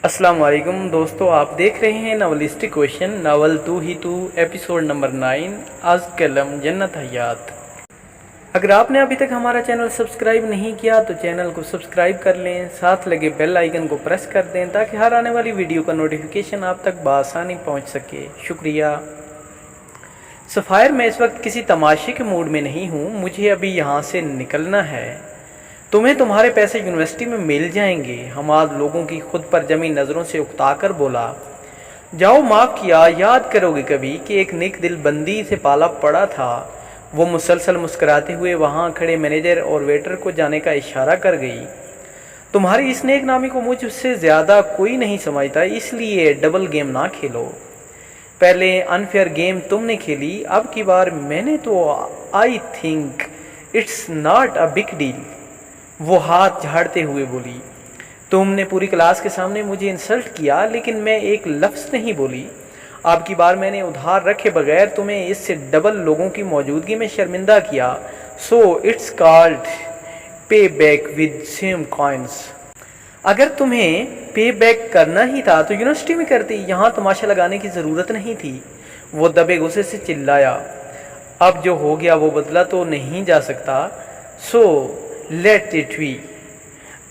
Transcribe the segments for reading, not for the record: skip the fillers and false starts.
अस्सलाम वालेकुम दोस्तों, आप देख रहे हैं नवलिस्टिक क्वेश्चन नावल तू ही तू एपिसोड नंबर 9 आज कलम जन्नत हयात। अगर आपने अभी तक हमारा चैनल सब्सक्राइब नहीं किया तो चैनल को सब्सक्राइब कर लें, साथ लगे बेल आइकन को प्रेस कर दें ताकि हर आने वाली वीडियो का नोटिफिकेशन आप तक बआसानी पहुंच सके। शुक्रिया। सफ़ायर, मैं इस वक्त किसी तमाशे के मूड में नहीं हूँ, मुझे अभी यहाँ से निकलना है। तुम्हें तुम्हारे पैसे यूनिवर्सिटी में मिल जाएंगे। हमाद लोगों की खुद पर जमी नज़रों से उकताकर बोला, जाओ, माफ़ किया, याद करोगे कभी कि एक नेक दिल बंदी से पाला पड़ा था। वो मुसलसल मुस्कुराते हुए वहाँ खड़े मैनेजर और वेटर को जाने का इशारा कर गई। तुम्हारी इस नेक नामी को मुझसे ज़्यादा कोई नहीं समझता, इसलिए डबल गेम ना खेलो। पहले अनफेयर गेम तुमने खेली, अब की बार मैंने तो I think it's not a big deal. वो हाथ झाड़ते हुए बोली, तुमने पूरी क्लास के सामने मुझे इंसल्ट किया लेकिन मैं एक लफ्ज़ नहीं बोली। अब की बार मैंने उधार रखे बगैर तुम्हें इससे डबल लोगों की मौजूदगी में शर्मिंदा किया। सो इट्स कॉल्ड पे बैक विद सेम कॉइन्स। अगर तुम्हें पे बैक करना ही था तो यूनिवर्सिटी में करती, यहाँ तमाशा लगाने की ज़रूरत नहीं थी। वो दबे गुस्से से चिल्लाया, अब जो हो गया वो बदला तो नहीं जा सकता। So let it be.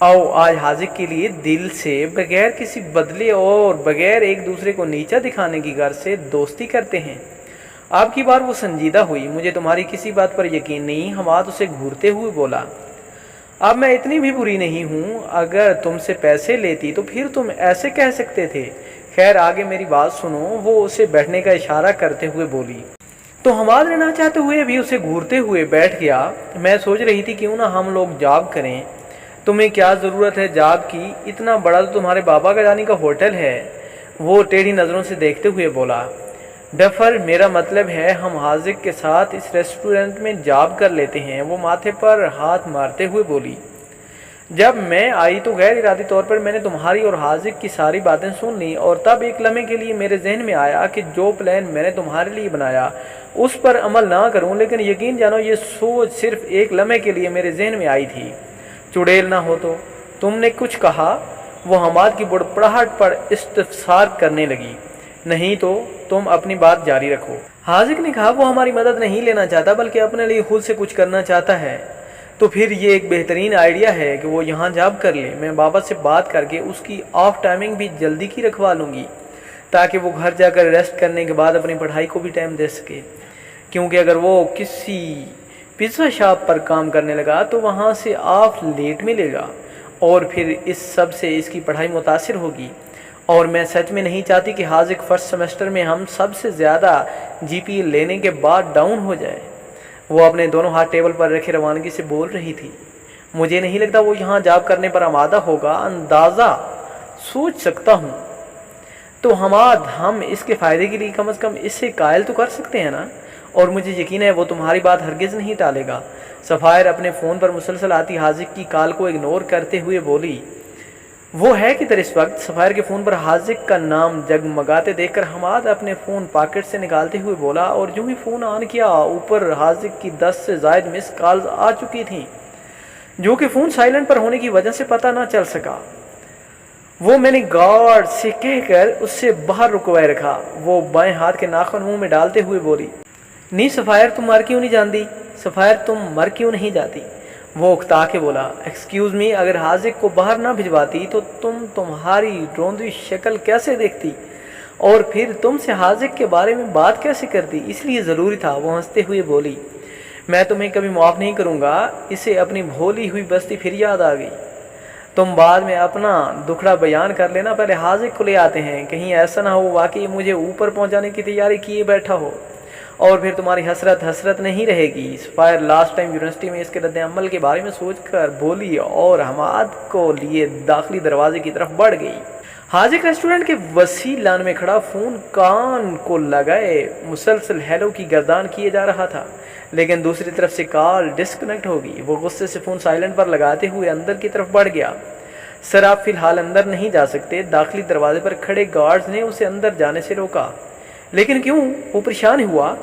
आओ आज हाजिक के लिए दिल से, बगैर किसी बदले और बगैर एक दूसरे को नीचा दिखाने की गर्ज से दोस्ती करते हैं। आपकी बार वो संजीदा हुई, मुझे तुम्हारी किसी बात पर यकीन नहीं। हमाद उसे घूरते हुए बोला, अब मैं इतनी भी बुरी नहीं हूँ, अगर तुमसे पैसे लेती तो फिर तुम ऐसे कह सकते थे। खैर आगे मेरी बात सुनो। वो उसे बैठने का इशारा करते हुए बोली तो हमाद ने ना चाहते हुए भी उसे घूरते हुए बैठ गया। मैं सोच रही थी क्यों ना हम लोग जॉब करें। तुम्हें क्या ज़रूरत है जॉब की, इतना बड़ा तो तुम्हारे बाबा का जाने का होटल है। वो टेढ़ी नज़रों से देखते हुए बोला, डफर, मेरा मतलब है हम हाजिक के साथ इस रेस्टोरेंट में जॉब कर लेते हैं। वो माथे पर हाथ मारते हुए बोली, जब मैं आई तो गैर इरादी तौर पर मैंने तुम्हारी और हाजिक की सारी बातें सुन ली और तब एक लम्हे के लिए मेरे जहन में आया कि जो प्लान मैंने तुम्हारे लिए बनाया उस पर अमल ना करूं, लेकिन यकीन जानो ये सोच सिर्फ एक लम्हे के लिए मेरे जहन में आई थी। चुड़ैल ना हो तो। तुमने कुछ कहा? वो हमाद की बुड़बड़ाहट पर इस्तफसार करने लगी। नहीं तो तुम अपनी बात जारी रखो। हाजिक ने कहा, वो हमारी मदद नहीं लेना चाहता बल्कि अपने लिए खुद से कुछ करना चाहता है। तो फिर ये एक बेहतरीन आइडिया है कि वो यहाँ जॉब कर ले। मैं बाबा से बात करके उसकी ऑफ टाइमिंग भी जल्दी की रखवा लूँगी ताकि वो घर जाकर रेस्ट करने के बाद अपनी पढ़ाई को भी टाइम दे सके। क्योंकि अगर वो किसी पिज़्ज़ा शॉप पर काम करने लगा तो वहाँ से ऑफ लेट मिलेगा और फिर इस सब से इसकी पढ़ाई मुतासिर होगी। और मैं सच में नहीं चाहती कि हाजिक फर्स्ट सेमेस्टर में हम सबसे ज़्यादा जीपीए लेने के बाद डाउन हो जाए। वो अपने दोनों हाथ टेबल पर रखे रवानगी से बोल रही थी, मुझे नहीं लगता वो यहाँ जॉब करने पर आमादा होगा। अंदाज़ा सोच सकता हूँ। तो हमाद, हम इसके फ़ायदे के लिए कम से कम इससे कायल तो कर सकते हैं ना। और मुझे यकीन है वो तुम्हारी बात हरगिज़ नहीं टालेगा। सफ़ायर अपने फ़ोन पर मुसलसल आती हाजिक की कॉल को इग्नोर करते हुए बोली। वो है किधर इस वक्त? सफ़ायर के फ़ोन पर हाजिक का नाम जगमगाते देखकर हमाद अपने फ़ोन पॉकेट से निकालते हुए बोला और जो ही फ़ोन ऑन किया ऊपर हाजिक की 10 से ज़ायद मिस कॉल्स आ चुकी थीं, जो कि फ़ोन साइलेंट पर होने की वजह से पता ना चल सका। वो मैंने गार्ड से कहकर उससे बाहर रुकवाए रखा। वो बाएं हाथ के नाखून मुंह में डालते हुए बोली, नहीं सफ़ायर, तुम मर क्यों नहीं जानती? सफ़ायर, तुम मर क्यों नहीं जाती? वो उकता के बोला, एक्सक्यूज़ मी, अगर हाजिक को बाहर ना भिजवाती तो तुम्हारी रोंदी शक्ल कैसे देखती और फिर तुमसे हाजिक के बारे में बात कैसे करती? इसलिए ज़रूरी था। वो हंसते हुए बोली, मैं तुम्हें कभी माफ़ नहीं करूँगा। इसे अपनी भोली हुई बस्ती फिर याद आ गई। तुम बाद में अपना दुखड़ा बयान कर लेना, पहले हाजिक को ले आते हैं। कहीं ऐसा ना हो वाकई मुझे ऊपर पहुँचाने की तैयारी किए बैठा हो और फिर तुम्हारी हसरत नहीं रहेगी। सफ़ायर लास्ट टाइम यूनिवर्सिटी में इसके रद्द अमल के बारे में सोचकर बोली और हमाद को लिए दाखिली दरवाजे की तरफ बढ़ गई। हाजिक रेस्टोरेंट के वसी लान में खड़ा फ़ोन कान को लगाए मुसलसल हेलो की गर्दान किए जा रहा था, लेकिन दूसरी तरफ से कॉल डिस्कनेक्ट हो गई। वो गुस्से से फ़ोन साइलेंट पर लगाते हुए अंदर की तरफ बढ़ गया। सर, आप फ़िलहाल अंदर नहीं जा सकते। दाखिली दरवाजे पर खड़े गार्ड्स ने उसे अंदर जाने से रोका। लेकिन क्यों? वो परेशान हुआ।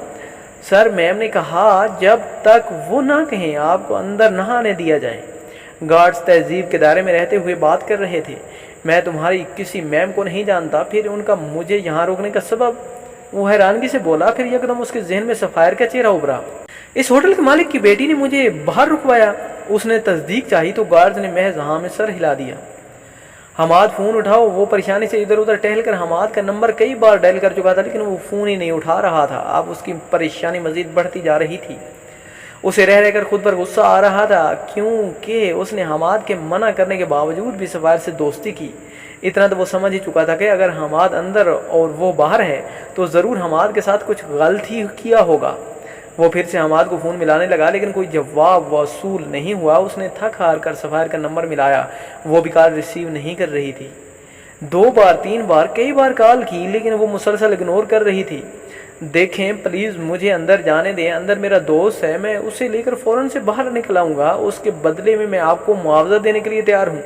सर, मैम ने कहा जब तक वो ना कहें आपको अंदर ना आने दिया जाए। गार्ड्स तहजीब के दायरे में रहते हुए बात कर रहे थे। मैं तुम्हारी किसी मैम को नहीं जानता। फिर उनका मुझे यहाँ रोकने का सबब? वो हैरानगी से बोला। फिर यकदम उसके जहन में सफ़ायर का चेहरा उभरा। इस होटल के मालिक की बेटी ने मुझे बाहर रुकवाया। उसने तस्दीक चाही तो गार्ड ने महज हाँ में सर हिला दिया। हमाद फ़ोन उठाओ। वो परेशानी से इधर उधर टहल कर हमाद का नंबर कई बार डायल कर चुका था, लेकिन वो फ़ोन ही नहीं उठा रहा था। अब उसकी परेशानी मज़ीद बढ़ती जा रही थी। उसे रह रहकर खुद पर गुस्सा आ रहा था, क्योंकि उसने हमाद के मना करने के बावजूद भी सफ़ायर से दोस्ती की। इतना तो वो समझ ही चुका था कि अगर हमाद अंदर और वो बाहर है तो ज़रूर हमाद के साथ कुछ गलती किया होगा। वो फिर से हमाद को फ़ोन मिलाने लगा, लेकिन कोई जवाब वसूल नहीं हुआ। उसने थक हार कर सफ़ायर का नंबर मिलाया। वो भी कॉल रिसीव नहीं कर रही थी। 2 बार 3 बार कई बार कॉल की, लेकिन वो मुसलसल इग्नोर कर रही थी। देखें प्लीज़, मुझे अंदर जाने दें। अंदर मेरा दोस्त है, मैं उसे लेकर फ़ौरन से बाहर निकल आऊँगा। उसके बदले में मैं आपको मुआवजा देने के लिए तैयार हूँ।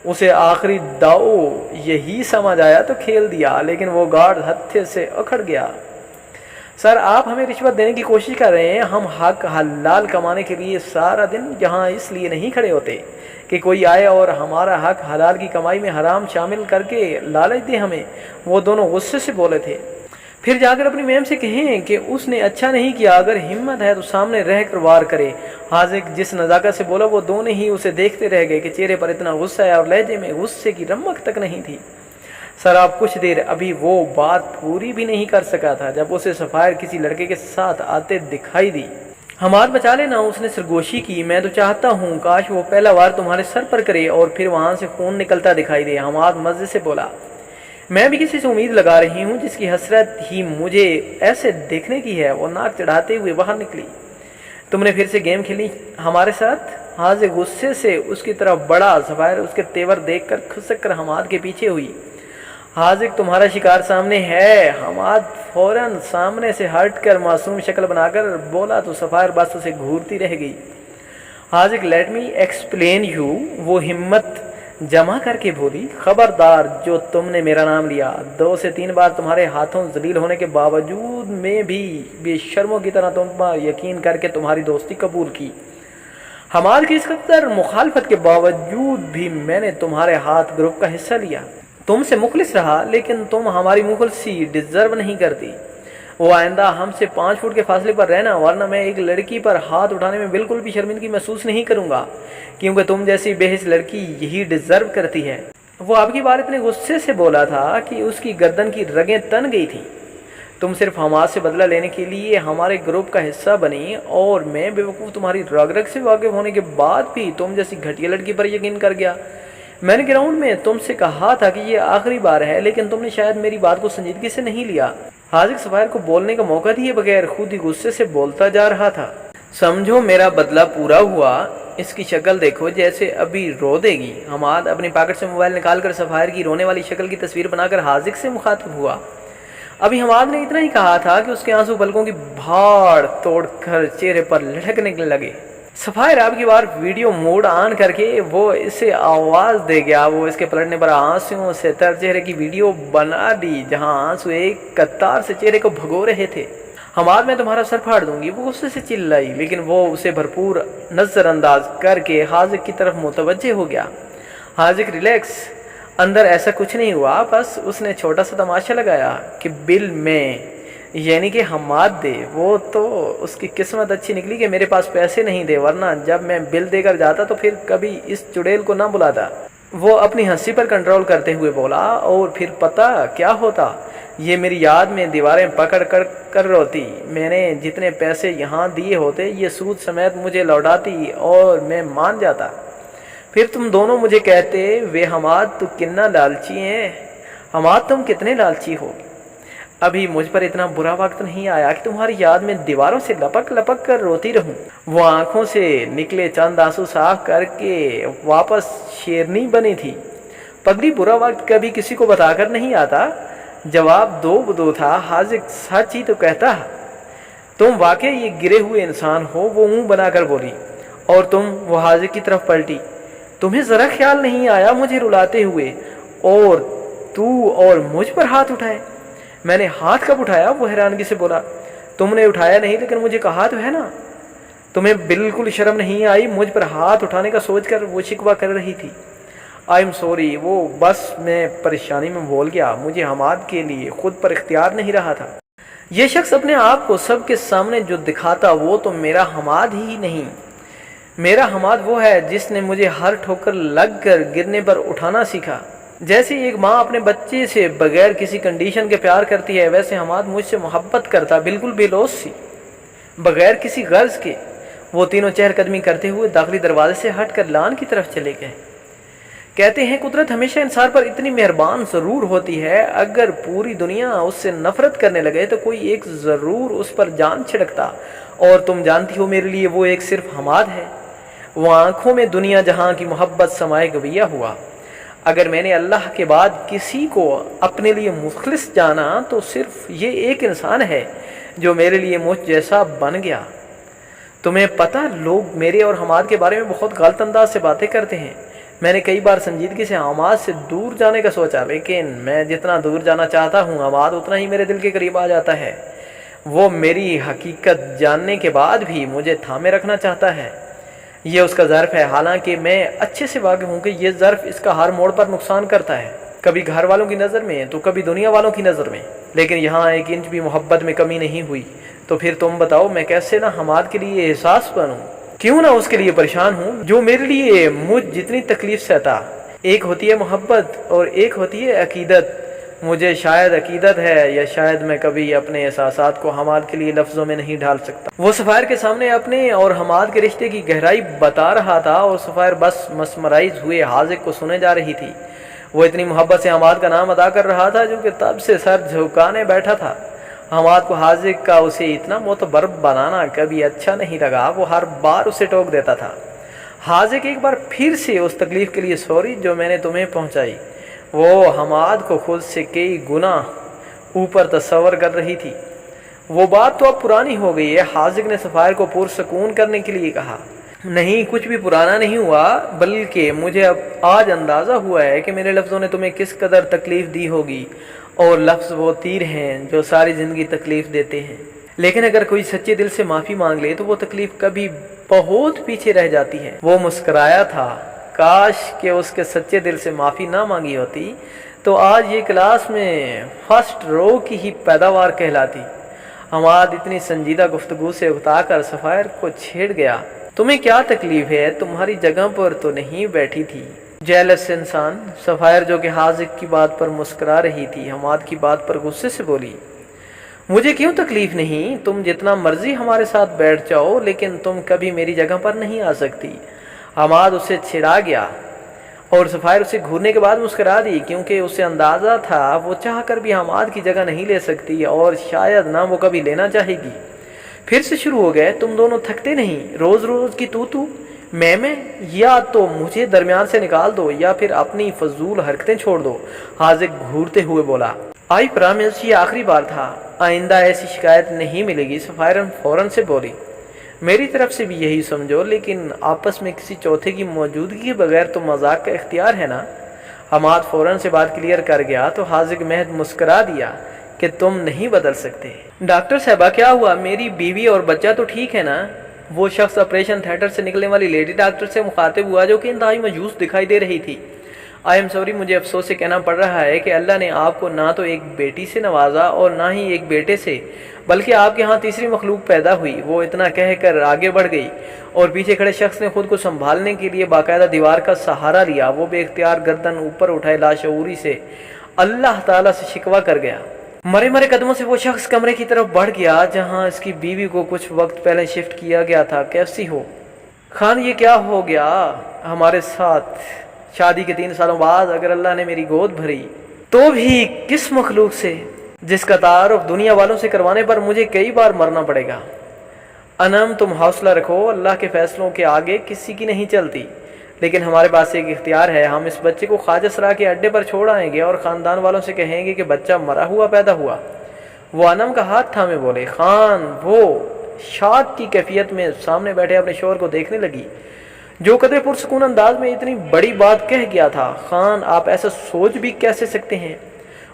उसे आखिरी दाव यही समझ आया तो खेल दिया, लेकिन वो गार्ड हत्थे से अखड़ गया। सर, आप हमें रिश्वत देने की कोशिश कर रहे हैं। हम हक हलाल कमाने के लिए सारा दिन यहाँ इसलिए नहीं खड़े होते कि कोई आए और हमारा हक हलाल की कमाई में हराम शामिल करके लालच दे हमें। वो दोनों गुस्से से बोले थे। फिर जाकर अपनी मैम से कहें कि उसने अच्छा नहीं किया। अगर हिम्मत है तो सामने रह कर वार करे। हाजिक जिस नज़ाकत से बोला, वो दोनों ही उसे देखते रह गए कि चेहरे पर इतना गुस्सा है और लहजे में गुस्से की रमक तक नहीं थी। सर, आप कुछ देर अभी वो बात पूरी भी नहीं कर सका था जब उसे सफ़ायर किसी लड़के के साथ आते दिखाई दी। हमाद बचा लेना, उसने सरगोशी की। मैं तो चाहता हूँ काश वो पहला वार तुम्हारे सर पर करे और फिर वहाँ से खून निकलता दिखाई दे। हमाद मज़े से बोला। मैं भी किसी से उम्मीद लगा रही हूँ जिसकी हसरत ही मुझे ऐसे देखने की है। वो नाक चढ़ाते हुए बाहर निकली। तुमने फिर से गेम खेली हमारे साथ? हाजिर गुस्से से उसकी तरफ बढ़ा। सफ़ायर उसके तेवर देखकर खुसक कर हमाद के पीछे हुई। हाजिर, तुम्हारा शिकार सामने है। हमाद फौरन सामने से हटकर मासूम शक्ल बनाकर बोला तो सफ़ायर बस उसे घूरती रह गई। हाजिर, लेट मी एक्सप्लेन यू। वो हिम्मत जमा करके बोली। खबरदार, जो तुमने मेरा नाम लिया। 2 से 3 बार तुम्हारे हाथों जलील होने के बावजूद में भी बेशर्मों की तरह तुम पर यकीन करके तुम्हारी दोस्ती कबूल की। हमारे की इस कदर मुखालफत के बावजूद भी मैंने तुम्हारे हाथ ग्रुप का हिस्सा लिया, तुमसे मुखलिस रहा, लेकिन तुम हमारी मुखलसी डिजर्व नहीं करती। वो आइंदा हमसे 5 फुट के फासले पर रहना, वरना मैं एक लड़की पर हाथ उठाने में बिल्कुल भी शर्मिंदगी महसूस नहीं करूंगा, क्योंकि तुम जैसी बेहिस लड़की यही डिजर्व करती है। वो आपकी बात इतने गुस्से से बोला था कि उसकी गर्दन की रगें तन गई थी। तुम सिर्फ हमारे से बदला लेने के लिए हमारे ग्रुप का हिस्सा बनी, और मैं बेवकूफ़ तुम्हारी रग रग से वाकिफ होने के बाद भी तुम जैसी घटिया लड़की पर यकीन कर गया। मैंने ग्राउंड में तुमसे कहा था कि ये आखिरी बार है, लेकिन तुमने शायद मेरी बात को संजीदगी से नहीं लिया। हाजिर सफ़ायर को बोलने का मौका दिए बगैर खुद ही गुस्से से बोलता जा रहा था। समझो मेरा बदला पूरा हुआ। इसकी शक्ल देखो, जैसे अभी रो देगी। हमाद अपनी पॉकेट से मोबाइल निकालकर सफ़ायर की रोने वाली शक्ल की तस्वीर बनाकर हाजिर से मुखातिब हुआ। अभी हमाद ने इतना ही कहा था कि उसके आंसू पलकों की भाड़ तोड़कर चेहरे पर लटकने लगे। सफ़ायर आपकी बार वीडियो मोड ऑन करके वो इसे आवाज़ दे गया। वो इसके पलटने पर आंसुओं से तर चेहरे की वीडियो बना दी, जहां आंसू एक कतार से चेहरे को भगो रहे थे। हमाद, मैं तुम्हारा सर फाड़ दूंगी। वो गुस्से से चिल्लाई, लेकिन वो उसे भरपूर नज़रअंदाज करके हाजिर की तरफ मुतवज्जे हो गया। हाजिर, रिलैक्स, अंदर ऐसा कुछ नहीं हुआ, बस उसने छोटा सा तमाशा लगाया कि बिल में, यानी कि हमाद दे। वो तो उसकी किस्मत अच्छी निकली कि मेरे पास पैसे नहीं थे, वरना जब मैं बिल देकर जाता तो फिर कभी इस चुड़ैल को ना बुलाता। वो अपनी हंसी पर कंट्रोल करते हुए बोला, और फिर पता क्या होता, ये मेरी याद में दीवारें पकड़ कर रोती। मैंने जितने पैसे यहाँ दिए होते ये सूद समेत मुझे लौटाती और मैं मान जाता। फिर तुम दोनों मुझे कहते, वे हमाद तू कितना लालची है। हमाद, तुम कितने लालची हो। अभी मुझ पर इतना बुरा वक्त नहीं आया कि तुम्हारी याद में दीवारों से लपक लपक कर रोती रहूं। वो आंखों से निकले चंद आंसू साफ करके वापस शेरनी बनी थी। पगड़ी, बुरा वक्त कभी किसी को बताकर नहीं आता। जवाब दो बदो था। हाजिर, सच ही तो कहता। तुम वाकई ये गिरे हुए इंसान हो। वो मुंह बनाकर बोली। और तुम? वो हाजिर की तरफ पलटी। तुम्हें जरा ख्याल नहीं आया मुझे रुलाते हुए, और तू और मुझ पर हाथ उठाए? मैंने हाथ कब उठाया? वो हैरानगी से बोला। तुमने उठाया नहीं, लेकिन मुझे कहा तो है ना। तुम्हें बिल्कुल शर्म नहीं आई मुझ पर हाथ उठाने का सोचकर? वो शिकवा कर रही थी। آئی ایم سوری، وہ بس میں پریشانی میں بول گیا، مجھے حماد کے لیے خود پر اختیار نہیں رہا تھا۔ یہ شخص اپنے آپ کو سب کے سامنے جو دکھاتا وہ تو میرا حماد ہی نہیں۔ میرا حماد وہ ہے جس نے مجھے ہر ٹھوکر لگ کر گرنے پر اٹھانا سیکھا۔ جیسے ایک ماں اپنے بچے سے بغیر کسی کنڈیشن کے پیار کرتی ہے، ویسے حماد مجھ سے محبت کرتا، بالکل بے لوث سی، بغیر کسی غرض کے۔ وہ تینوں چہل قدمی کرتے ہوئے داخلی دروازے سے ہٹ کر لان کی طرف چلے گئے۔ کہتے ہیں قدرت ہمیشہ انسان پر اتنی مہربان ضرور ہوتی ہے، اگر پوری دنیا اس سے نفرت کرنے لگے تو کوئی ایک ضرور اس پر جان چھڑکتا، اور تم جانتی ہو میرے لیے وہ ایک صرف حماد ہے۔ وہ آنکھوں میں دنیا جہاں کی محبت سمائے گویا ہوا۔ اگر میں نے اللہ کے بعد کسی کو اپنے لیے مخلص جانا تو صرف یہ ایک انسان ہے جو میرے لیے مجھ جیسا بن گیا۔ تمہیں پتہ، لوگ میرے اور حماد کے بارے میں بہت غلط انداز سے باتیں کرتے ہیں۔ میں نے کئی بار سنجیدگی سے حماد سے دور جانے کا سوچا، لیکن میں جتنا دور جانا چاہتا ہوں حماد اتنا ہی میرے دل کے قریب آ جاتا ہے۔ وہ میری حقیقت جاننے کے بعد بھی مجھے تھامے رکھنا چاہتا ہے۔ یہ اس کا ظرف ہے، حالانکہ میں اچھے سے واقف ہوں کہ یہ ظرف اس کا ہر موڑ پر نقصان کرتا ہے، کبھی گھر والوں کی نظر میں تو کبھی دنیا والوں کی نظر میں، لیکن یہاں ایک انچ بھی محبت میں کمی نہیں ہوئی۔ تو پھر تم بتاؤ، میں کیسے نہ حماد کے لیے احساس بنوں، کیوں نہ اس کے لیے پریشان ہوں جو میرے لیے مجھ جتنی تکلیف سہتا۔ ایک ہوتی ہے محبت اور ایک ہوتی ہے عقیدت۔ مجھے شاید عقیدت ہے، یا شاید میں کبھی اپنے احساسات کو حماد کے لیے لفظوں میں نہیں ڈھال سکتا۔ وہ سفیر کے سامنے اپنے اور حماد کے رشتے کی گہرائی بتا رہا تھا، اور سفیر بس مسمرائز ہوئے حاذق کو سنے جا رہی تھی۔ وہ اتنی محبت سے حماد کا نام ادا کر رہا تھا جو کہ تب سے سر جھکانے بیٹھا تھا۔ حماد کو حاذق کا اسے اتنا معتبر بنانا کبھی اچھا نہیں لگا۔ وہ ہر بار اسے ٹوک دیتا تھا، حاذق ایک بار پھر سے اس تکلیف کے لیے سوری جو میں نے تمہیں پہنچائی۔ وہ حماد کو خود سے کئی گنا اوپر تصور کر رہی تھی۔ وہ بات تو اب پرانی ہو گئی ہے، حاذق نے سفیر کو پرسکون کرنے کے لیے کہا۔ نہیں، کچھ بھی پرانا نہیں ہوا، بلکہ مجھے اب آج اندازہ ہوا ہے کہ میرے لفظوں نے تمہیں کس قدر تکلیف دی ہوگی، اور لفظ وہ تیر ہیں جو ساری زندگی تکلیف دیتے ہیں، لیکن اگر کوئی سچے دل سے معافی مانگ لے تو وہ تکلیف کبھی بہت پیچھے رہ جاتی ہے۔ وہ مسکرایا تھا۔ کاش کہ اس کے سچے دل سے معافی نہ مانگی ہوتی تو آج یہ کلاس میں فرسٹ رو کی ہی پیداوار کہلاتی۔ حماد اتنی سنجیدہ گفتگو سے اکتا کر سفیر کو چھیڑ گیا۔ تمہیں کیا تکلیف ہے؟ تمہاری جگہ پر تو نہیں بیٹھی تھی؟ جیلس انسان، سفیر جو کہ حاذق کی بات پر مسکرا رہی تھی حماد کی بات پر غصے سے بولی۔ مجھے کیوں تکلیف نہیں؟ تم جتنا مرضی ہمارے ساتھ بیٹھ جاؤ، لیکن تم کبھی میری جگہ پر نہیں آ سکتی۔ حماد اسے چھڑا گیا اور سفیر اسے گھورنے کے بعد مسکرا دی، کیونکہ اسے اندازہ تھا وہ چاہ کر بھی حماد کی جگہ نہیں لے سکتی، اور شاید نہ وہ کبھی لینا چاہے گی۔ پھر سے شروع ہو گئے، تم دونوں تھکتے نہیں؟ روز روز کی تو میں یا تو مجھے درمیان سے نکال دو یا پھر اپنی فضول حرکتیں چھوڑ دو، حاذق گھورتے ہوئے بولا۔ آئی پرامس، یہ آخری بار تھا، آئندہ ایسی شکایت نہیں ملے گی، سفیر فوراً سے بولی۔ میری طرف سے بھی یہی سمجھو، لیکن آپس میں کسی چوتھے کی موجودگی کے بغیر تو مذاق کا اختیار ہے نا۔ حماد فوراً سے بات کلیئر کر گیا تو حاذق محض مسکرا دیا کہ تم نہیں بدل سکتے۔ ڈاکٹر صاحبہ، کیا ہوا؟ میری بیوی اور بچہ تو ٹھیک ہے نا؟ وہ شخص آپریشن تھیٹر سے نکلنے والی لیڈی ڈاکٹر سے مخاطب ہوا جو کہ انتہائی مایوس دکھائی دے رہی تھی۔ آئی ایم سوری، مجھے افسوس سے کہنا پڑ رہا ہے کہ اللہ نے آپ کو نہ تو ایک بیٹی سے نوازا اور نہ ہی ایک بیٹے سے، بلکہ آپ کے ہاں تیسری مخلوق پیدا ہوئی۔ وہ اتنا کہہ کر آگے بڑھ گئی اور پیچھے کھڑے شخص نے خود کو سنبھالنے کے لیے باقاعدہ دیوار کا سہارا لیا۔ وہ بے اختیار گردن اوپر اٹھائے لاشعوری سے اللہ تعالیٰ سے شکوہ کر گیا۔ مرے مرے قدموں سے وہ شخص کمرے کی طرف بڑھ گیا جہاں اس کی بیوی کو کچھ وقت پہلے شفٹ کیا گیا تھا۔ کیسی ہو خان؟ یہ کیا ہو گیا ہمارے ساتھ؟ شادی کے 3 سالوں بعد اگر اللہ نے میری گود بھری تو بھی کس مخلوق سے جس کا تعارف دنیا والوں سے کروانے پر مجھے کئی بار مرنا پڑے گا۔ انم، تم حوصلہ رکھو، اللہ کے فیصلوں کے آگے کسی کی نہیں چلتی، لیکن ہمارے پاس ایک اختیار ہے۔ ہم اس بچے کو خواجہ سرا کے اڈے پر چھوڑ آئیں گے اور خاندان والوں سے کہیں گے کہ بچہ مرا ہوا پیدا ہوا۔ وہ انم کا ہاتھ تھامے بولے۔ خان وہ شاک کی کیفیت میں سامنے بیٹھے اپنے شوہر کو دیکھنے لگی جو قدرے پرسکون انداز میں اتنی بڑی بات کہہ گیا تھا۔ خان، آپ ایسا سوچ بھی کیسے سکتے ہیں؟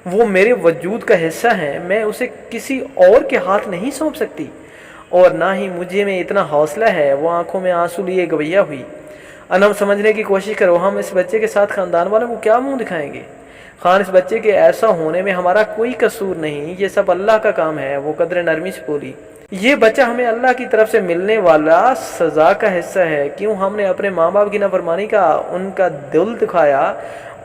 وہ میرے وجود کا حصہ ہے، میں اسے کسی اور کے ہاتھ نہیں سونپ سکتی، اور نہ ہی مجھے میں اتنا حوصلہ ہے۔ وہ آنکھوں میں آنسو لیے گویا ہوئی۔ انم سمجھنے کی کوشش کرو، ہم اس بچے کے ساتھ خاندان والوں کو کیا منہ دکھائیں گے؟ خان اس بچے کے ایسا ہونے میں ہمارا کوئی قصور نہیں، یہ سب اللہ کا کام ہے۔ وہ قدر نرمی سے بولی، یہ بچہ ہمیں اللہ کی طرف سے ملنے والا سزا کا حصہ ہے۔ کیوں ہم نے اپنے ماں باپ کی نافرمانی کا، ان کا دل دکھایا،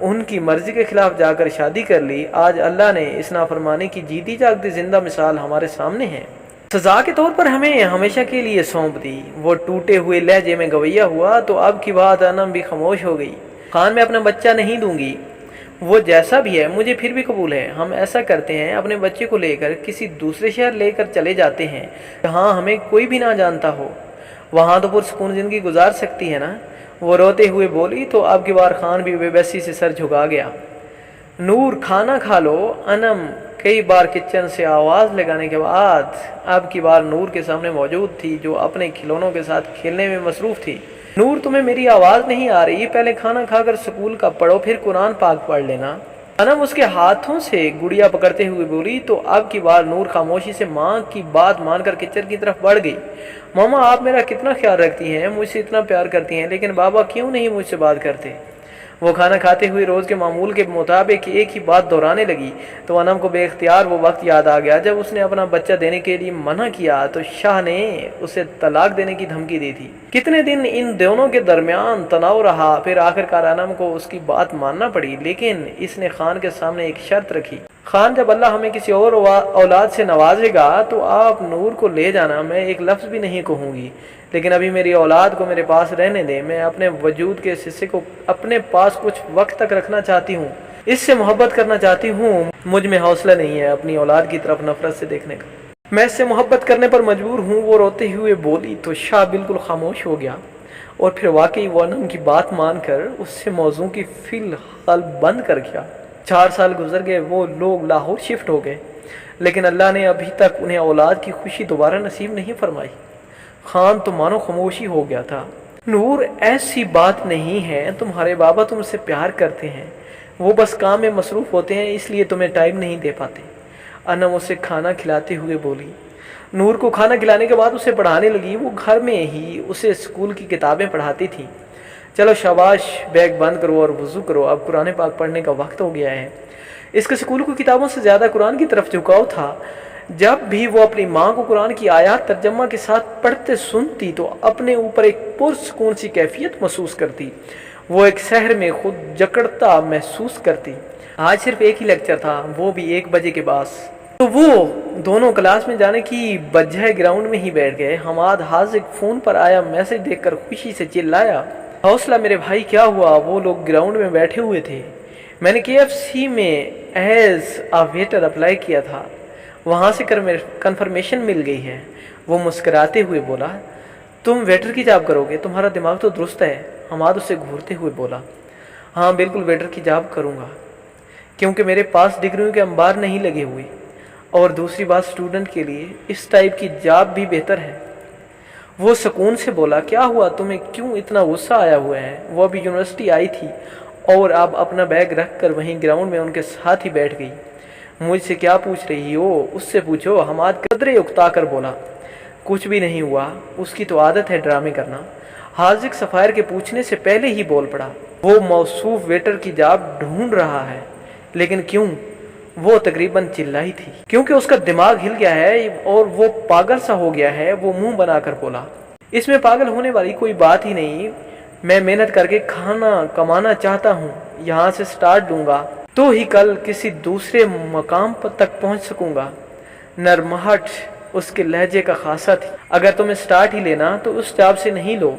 ان کی مرضی کے خلاف جا کر شادی کر لی؟ آج اللہ نے اس نافرمانی کی جیتی جاگتی زندہ مثال ہمارے سامنے ہے۔ سزا کے طور پر ہمیں ہمیشہ کے لیے سونپ دی۔ وہ ٹوٹے ہوئے لہجے میں گویا ہوا تو اب کی بات انم بھی خاموش ہو گئی۔ خان میں اپنا بچہ نہیں دوں گی، وہ جیسا بھی ہے مجھے پھر بھی قبول ہے۔ ہم ایسا کرتے ہیں، اپنے بچے کو لے کر کسی دوسرے شہر لے کر چلے جاتے ہیں جہاں ہمیں کوئی بھی نہ جانتا ہو، وہاں تو پرسکون زندگی گزار سکتی ہے نا؟ وہ روتے ہوئے بولی تو اب کی بار خان بھی بے بسی سے سر جھکا گیا۔ نور کھانا کھا لو۔ انم کئی بار کچن سے آواز لگانے کے بعد اب کی بار نور کے سامنے موجود تھی، جو اپنے کھلونوں کے ساتھ کھیلنے میں مصروف تھی۔ نور تمہیں میری آواز نہیں آ رہی؟ پہلے کھانا کھا کر سکول کا پڑھو، پھر قرآن پاک پڑھ لینا۔ انم اس کے ہاتھوں سے گڑیا پکڑتے ہوئے بولی تو اب کی بار نور خاموشی سے ماں کی بات مان کر کچن کی طرف بڑھ گئی۔ ماما آپ میرا کتنا خیال رکھتی ہیں، مجھ سے اتنا پیار کرتی ہیں، لیکن بابا کیوں نہیں مجھ سے بات کرتے؟ وہ کھانا کھاتے ہوئے روز کے معمول کے مطابق ایک ہی بات دہرانے لگی تو انم کو بے اختیار وہ وقت یاد آ گیا جب اس نے اپنا بچہ دینے کے لیے منع کیا تو شاہ نے اسے طلاق دینے کی دھمکی دی تھی۔ کتنے دن ان دونوں کے درمیان تناؤ رہا، پھر آخرکار انم کو اس کی بات ماننا پڑی، لیکن اس نے خان کے سامنے ایک شرط رکھی۔ خان جب اللہ ہمیں کسی اور اولاد سے نوازے گا تو آپ نور کو لے جانا، میں ایک لفظ بھی نہیں کہوں گی، لیکن ابھی میری اولاد کو میرے پاس رہنے دیں۔ میں اپنے وجود کے اس حصے کو اپنے پاس کچھ وقت تک رکھنا چاہتی ہوں، اس سے محبت کرنا چاہتی ہوں۔ مجھ میں حوصلہ نہیں ہے اپنی اولاد کی طرف نفرت سے دیکھنے کا، میں اس سے محبت کرنے پر مجبور ہوں۔ وہ روتے ہوئے بولی تو شاہ بالکل خاموش ہو گیا، اور پھر واقعی وہ انم کی بات مان کر اس سے موضوع کی فی الحال بند کر گیا۔ 4 سال گزر گئے، وہ لوگ لاہور شفٹ ہو گئے، لیکن اللہ نے ابھی تک انہیں اولاد کی خوشی دوبارہ نصیب نہیں فرمائی۔ خان تو مانو خاموشی ہو گیا تھا۔ نور ایسی بات نہیں ہے، تمہارے بابا تم سے پیار کرتے ہیں، وہ بس کام میں مصروف ہوتے ہیں، اس لیے تمہیں ٹائم نہیں دے پاتے۔ انم اسے کھانا کھلاتے ہوئے بولی۔ نور کو کھانا کھلانے کے بعد اسے پڑھانے لگی۔ وہ گھر میں ہی اسے اسکول کی کتابیں پڑھاتی تھی۔ چلو شاباش، بیگ بند کرو اور وضو کرو، اب قرآن پاک پڑھنے کا وقت ہو گیا ہے۔ اس کے اسکول کی کتابوں سے زیادہ قرآن کی طرف جھکاؤ تھا۔ جب بھی وہ اپنی ماں کو قرآن کی آیات ترجمہ کے ساتھ پڑھتے سنتی تو اپنے اوپر ایک پرسکون سی کیفیت محسوس کرتی، وہ ایک سحر میں خود جکڑتا محسوس کرتی۔ آج صرف ایک ہی لیکچر تھا، وہ بھی 1 بجے کے بعد، تو وہ دونوں کلاس میں جانے کی بجائے گراؤنڈ میں ہی بیٹھ گئے۔ حماد حاذق فون پر آیا میسج دیکھ کر خوشی سے چلایا، حوصلہ میرے بھائی کیا ہوا؟ وہ لوگ گراؤنڈ میں بیٹھے ہوئے تھے، میں نے KFC میں ایز اے ویٹر اپلائی کیا تھا، وہاں سے کنفرمیشن مل گئی ہے۔ وہ مسکراتے ہوئے بولا، تم ویٹر کی جاب کرو گے؟ تمہارا دماغ تو درست ہے۔ حماد اسے گھورتے ہوئے بولا، ہاں بالکل ویٹر کی جاب کروں گا، کیونکہ میرے پاس ڈگریوں کے انبار نہیں لگے ہوئے، اور دوسری بات اسٹوڈنٹ کے لیے اس ٹائپ کی جاب بھی بہتر ہے۔ وہ سکون سے بولا، کیا ہوا تمہیں، کیوں اتنا غصہ آیا ہوا ہے؟ وہ ابھی یونیورسٹی آئی تھی اور اب اپنا بیگ رکھ کر وہیں گراؤنڈ میں ان کے ساتھ ہی بیٹھ گئی۔ مجھ سے کیا پوچھ رہی ہو؟ اس سے پوچھو، حماد قدرے اکتا کر بولا۔ کچھ بھی نہیں ہوا، اس کی تو عادت ہے ڈرامے کرنا۔ حاذق سفائر کے پوچھنے سے پہلے ہی بول پڑا، وہ موصوف ویٹر کی جاب ڈھونڈ رہا ہے، لیکن کیوں؟ وہ تقریباً چلائی تھی، کیونکہ اس کا دماغ ہل گیا ہے اور وہ پاگل سا ہو گیا ہے۔ وہ منہ بنا کر بولا، اس میں پاگل ہونے والی کوئی بات ہی نہیں، میں محنت کر کے کھانا کمانا چاہتا ہوں، یہاں سے سٹارٹ دوں گا تو ہی کل کسی دوسرے مقام تک پہنچ سکوں گا۔ نرمہٹ اس کے لہجے کا خاصا تھی۔ اگر تمہیں سٹارٹ ہی لینا تو اس جاب سے نہیں لو،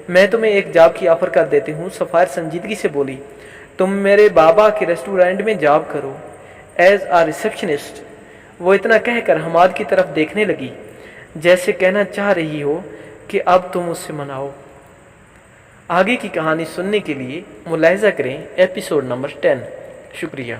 میں تمہیں ایک جاب کی آفر کر دیتی ہوں۔ سفائر سنجیدگی سے بولی، تم میرے بابا کے ریسٹورینٹ میں جاب کرو ایز اے ریسیپشنسٹ۔ وہ اتنا کہہ کر حماد کی طرف دیکھنے لگی جیسے کہنا چاہ رہی ہو کہ اب تم اس سے مناؤ۔ آگے کی کہانی سننے کے لیے ملاحظہ کریں ایپیسوڈ نمبر 10۔ شکریہ۔